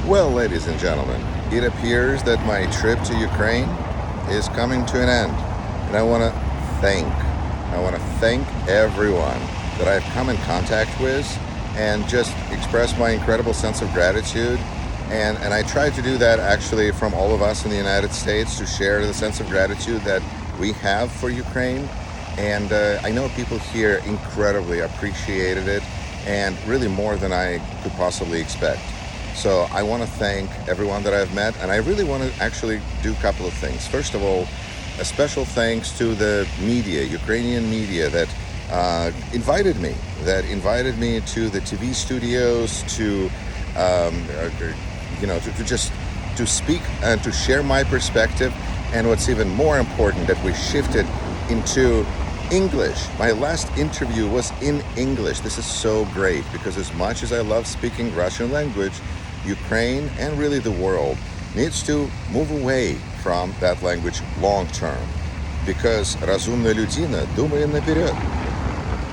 Well, ladies and gentlemen, it appears that my trip to Ukraine is coming to an end. And I want to thank everyone that I've come in contact with and just express my incredible sense of gratitude. And I try to do that actually from all of us in the United States, to share the sense of gratitude that we have for Ukraine. And I know people here incredibly appreciated it, and really more than I could possibly expect. So I want to thank everyone that I've met, and I really want to actually do a couple of things. First of all, a special thanks to the media, Ukrainian media, that invited me to the TV studios, to to speak and to share my perspective. And what's even more important, that we shifted into English. My last interview was in English. This is so great, because as much as I love speaking Russian language, Ukraine and really the world needs to move away from that language long term, because разумная людина думает наперед.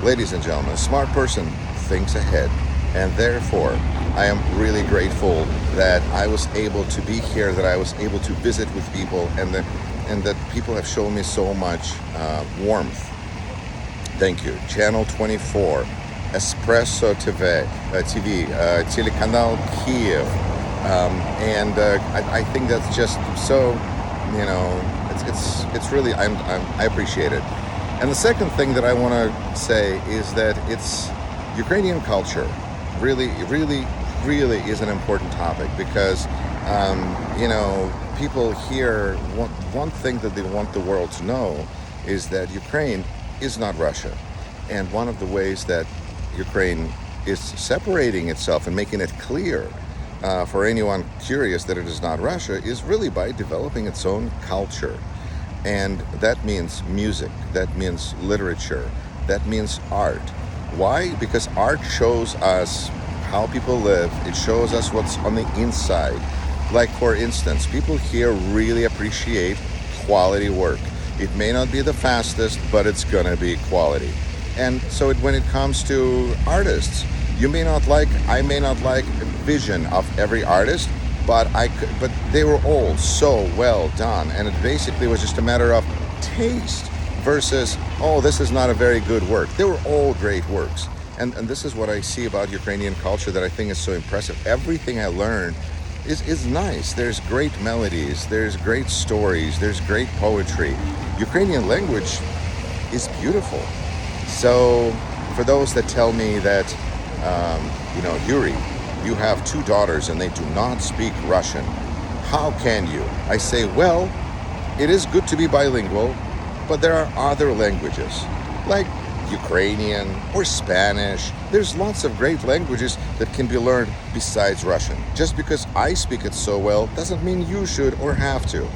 Ladies and gentlemen, a smart person thinks ahead, and therefore I am really grateful that I was able to be here, that I was able to visit with people, and that people have shown me so much warmth. Thank you. Channel 24, Espresso TV, телеканал Kiev, and I think that's just so, it's really, I appreciate it. And the second thing that I want to say is that it's Ukrainian culture really is an important topic, because people here one thing that they want the world to know is that Ukraine is not Russia. And one of the ways that Ukraine is separating itself and making it clear for anyone curious that it is not Russia is really by developing its own culture. And that means music, that means literature, that means art. Why? Because art shows us how people live. It shows us what's on the inside. Like, for instance, people here really appreciate quality work. It may not be the fastest, but it's gonna be quality. And so when it comes to artists, I may not like a vision of every artist, but they were all so well done, and it basically was just a matter of taste versus, oh, this is not a very good work. They were all great works. And this is what I see about Ukrainian culture that I think is so impressive. Everything I learned is nice. There's great melodies, there's great stories, there's great poetry. Ukrainian language is beautiful. So for those that tell me that, Yuri, you have 2 daughters and they do not speak Russian, how can you? I say, well, it is good to be bilingual, but there are other languages, like Ukrainian or Spanish. There's lots of great languages that can be learned besides Russian. Just because I speak it so well doesn't mean you should or have to.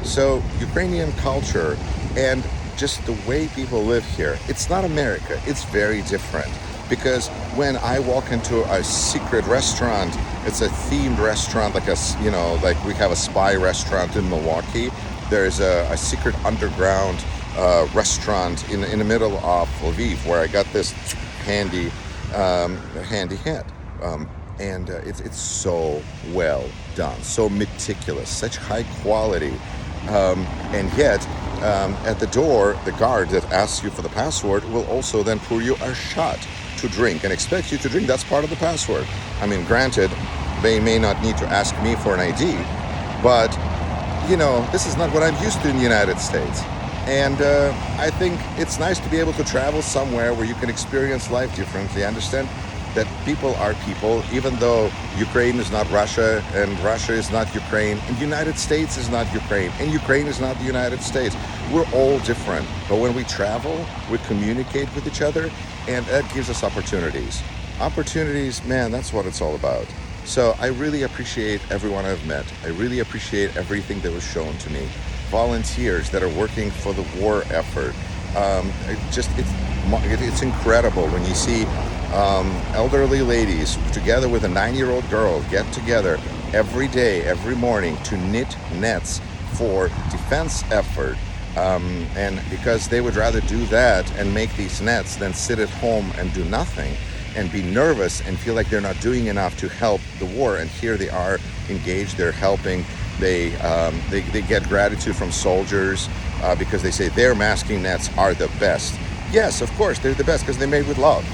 So Ukrainian culture and just the way people live here, it's not America, it's very different. Because when I walk into a secret restaurant, it's a themed restaurant, like we have a spy restaurant in Milwaukee. There's a secret underground restaurant in the middle of Lviv, where I got this handy hat, and it's so well done, so meticulous, such high quality, and yet at the door, the guard that asks you for the password will also then pour you a shot to drink and expect you to drink. That's part of the password. I mean, granted, they may not need to ask me for an ID, but this is not what I'm used to in the United States. And I think it's nice to be able to travel somewhere where you can experience life differently. Understand that people are people, even though Ukraine is not Russia, and Russia is not Ukraine, and the United States is not Ukraine, and Ukraine is not the United States. We're all different. But when we travel, we communicate with each other, and that gives us opportunities. Opportunities, man, that's what it's all about. So I really appreciate everyone I've met. I really appreciate everything that was shown to me. Volunteers that are working for the war effort. It's incredible when you see elderly ladies together with a 9-year-old girl get together every day, every morning to knit nets for defense effort. And because they would rather do that and make these nets than sit at home and do nothing. and be nervous and feel like they're not doing enough to help the war. And here they are engaged, they're helping. They get gratitude from soldiers because they say their masking nets are the best. Yes, of course, they're the best because they're made with love.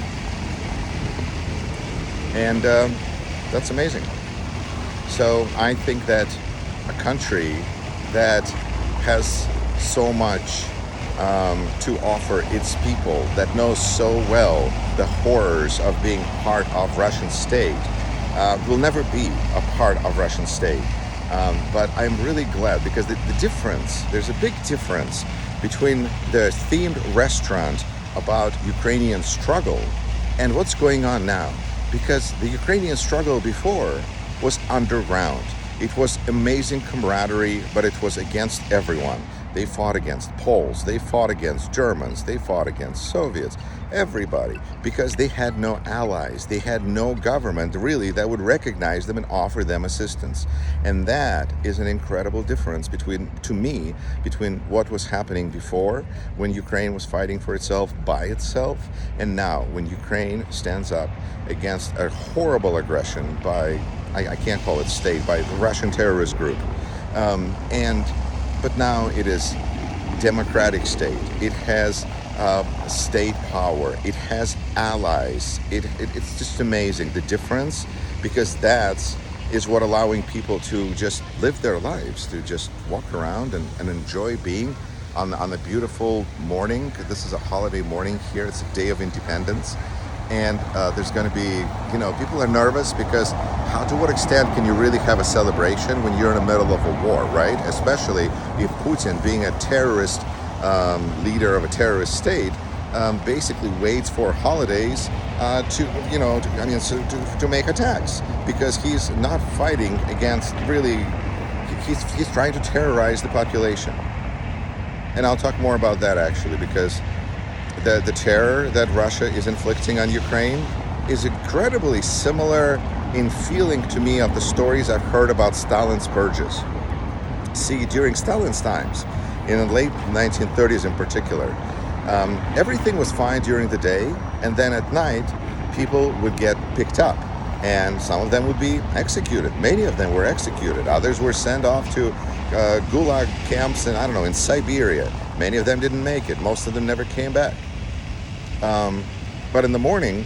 And that's amazing. So I think that a country that has so much to offer its people, that knows so well the horrors of being part of Russian state, will never be a part of Russian state. But I'm really glad because the difference, there's a big difference between the themed restaurant about Ukrainian struggle and what's going on now. Because the Ukrainian struggle before was underground. It was amazing camaraderie, but it was against everyone. They fought against Poles, they fought against Germans, they fought against Soviets, everybody, because they had no allies, they had no government really that would recognize them and offer them assistance. And that is an incredible difference between what was happening before, when Ukraine was fighting for itself by itself, and now when Ukraine stands up against a horrible aggression by, I can't call it state, by the Russian terrorist group. But now it is democratic state. It has state power. It has allies. It's just amazing, the difference, because that is what allowing people to just live their lives, to just walk around and enjoy being on a beautiful morning. This is a holiday morning here. It's a day of independence. And there's going to be, people are nervous because to what extent can you really have a celebration when you're in the middle of a war, right? Especially if Putin, being a terrorist leader of a terrorist state, basically waits for holidays to make attacks, because he's not fighting against really, he's trying to terrorize the population. And I'll talk more about that actually, because the terror that Russia is inflicting on Ukraine is incredibly similar in feeling to me of the stories I've heard about Stalin's purges. See, during Stalin's times, in the late 1930s in particular, everything was fine during the day, and then at night, people would get picked up, and some of them would be executed. Many of them were executed. Others were sent off to gulag camps in Siberia. Many of them didn't make it. Most of them never came back. But in the morning,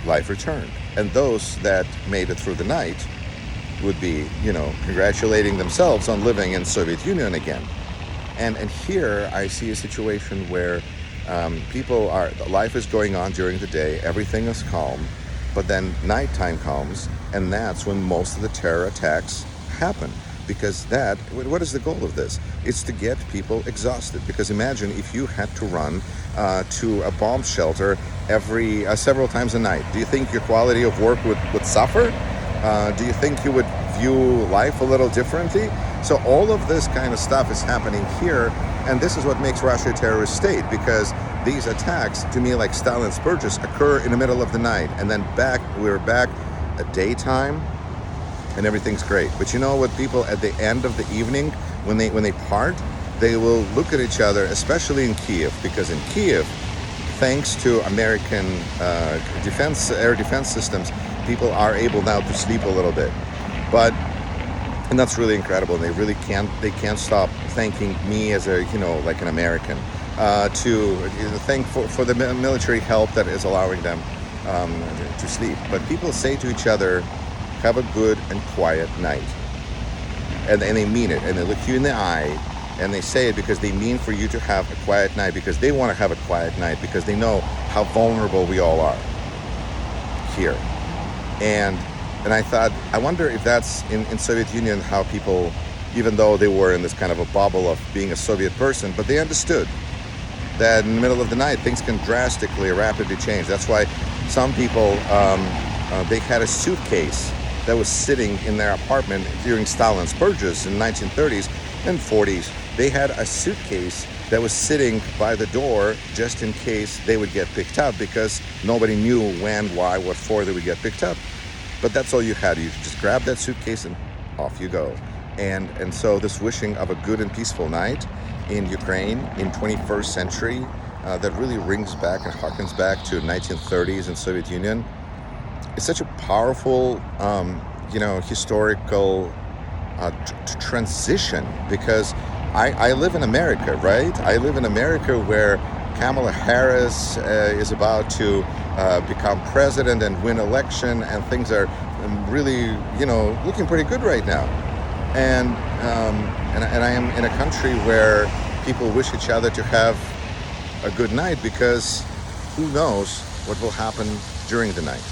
life returned. And those that made it through the night would be, congratulating themselves on living in Soviet Union again. And here I see a situation where life is going on during the day, everything is calm, but then nighttime comes, and that's when most of the terror attacks happen. Because what is the goal of this? It's to get people exhausted. Because imagine if you had to run to a bomb shelter several times a night. Do you think your quality of work would suffer? Do you think you would view life a little differently? So all of this kind of stuff is happening here, and this is what makes Russia a terrorist state, because these attacks, to me, like Stalin's purges, occur in the middle of the night, and then we're back at daytime, and everything's great. But you know what, people at the end of the evening, when they part, they will look at each other, especially in Kiev, because in Kiev, thanks to American air defense systems, people are able now to sleep a little bit. And that's really incredible. And they can't stop thanking me as like an American, to thank for the military help that is allowing them to sleep. But people say to each other, have a good and quiet night. And they mean it, and they look you in the eye, and they say it because they mean for you to have a quiet night, because they want to have a quiet night, because they know how vulnerable we all are here. And I thought, I wonder if that's in Soviet Union, how people, even though they were in this kind of a bubble of being a Soviet person, but they understood that in the middle of the night, things can drastically, rapidly change. That's why some people, they had a suitcase that was sitting in their apartment during Stalin's purges in the 1930s and 40s. They had a suitcase that was sitting by the door just in case they would get picked up, because nobody knew when, why, what for they would get picked up. But that's all you had. You just grab that suitcase and off you go. And so this wishing of a good and peaceful night in Ukraine in 21st century, that really rings back and harkens back to 1930s in Soviet Union, it's such a powerful, historical transition, because I live in America, right? I live in America where Kamala Harris is about to become president and win election, and things are really, looking pretty good right now. And I am in a country where people wish each other to have a good night, because who knows what will happen during the night.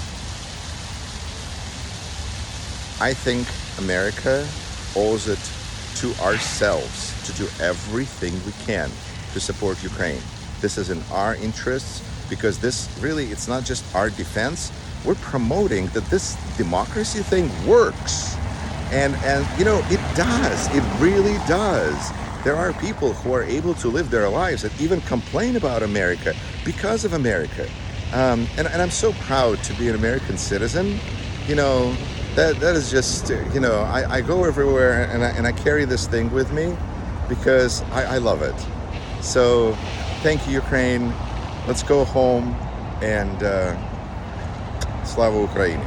I think America owes it to ourselves to do everything we can to support Ukraine. This is in our interests, because this really, it's not just our defense. We're promoting that this democracy thing works. And it does. It really does. There are people who are able to live their lives and even complain about America because of America. And I'm so proud to be an American citizen. That is just, I go everywhere and I carry this thing with me because I love it. So thank you, Ukraine. Let's go home and Slava Ukraini.